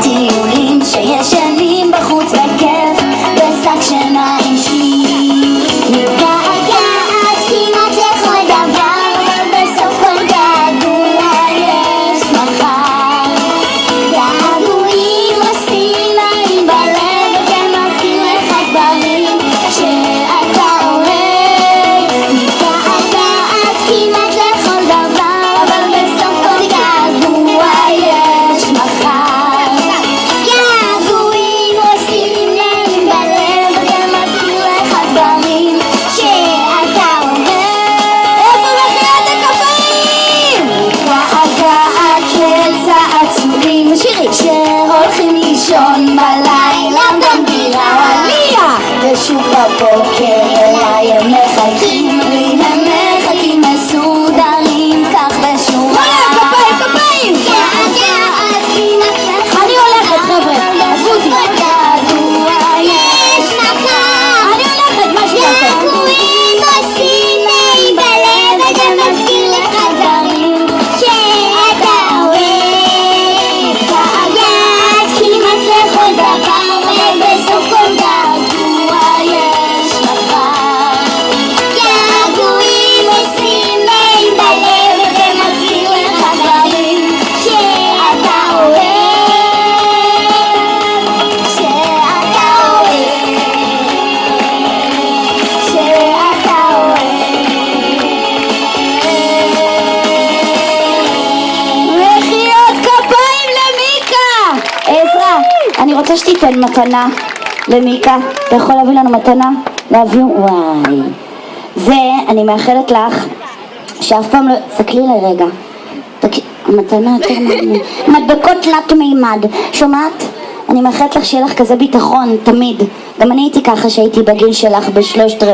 טיולים שישנים בחוץ וכיף בשק שינה אישי. מתגעגעת כמעט לכל דבר, אבל בסוף כל געגוע יש מחר. געגועים עושים נעים בלב, וזה מזכיר לך דברים שאתה אוהב. מתגעגעת כמעט לכל דבר, אבל בסוף כל געגוע יש מחר. געגועים עושים נעים בלב, וזה מזכיר לך דברים שאתה אוהב. איפה מחיאות הכפיים? מתגעגעת לצעצועים שהולכים לישון בלילה גם דירה עלייה, ושוב בבוקר אליי הם מחכים לי, הם מחכים מסודרים כך בשורה. כפיים! מתגעגעת כמעט לכל אני הולכת, חבר'ה, עזבו אותי. געגוע יש מחר. אני הולכת, מה שיעשה. געגועים עושים נעים בלב, וזה מזכיר לך דברים שאתה אוהב. מתגעגעת כמעט לכל דבר, ובסוף כל געגוע יש מחר. געגועים עושים נעים בלב, וזה מזכיר לך דברים שאתה אוהב. שאתה אוהב. שאתה אוהב. מחיאות כפיים למיקה! עזרא, אני רוצה שתיתן מתנה למיקה. אתה יכול להביא לנו מתנה? להביא? וואי. זה, אני מאחלת לך שאף פעם לא... תסתכלי לי רגע. מתנה יותר מעניין. מדבקות תלת מימד. שומעת? אני מאחלת לך שיהיה לך כזה ביטחון תמיד. גם אני הייתי ככה שהייתי בגיל שלך ב3/4.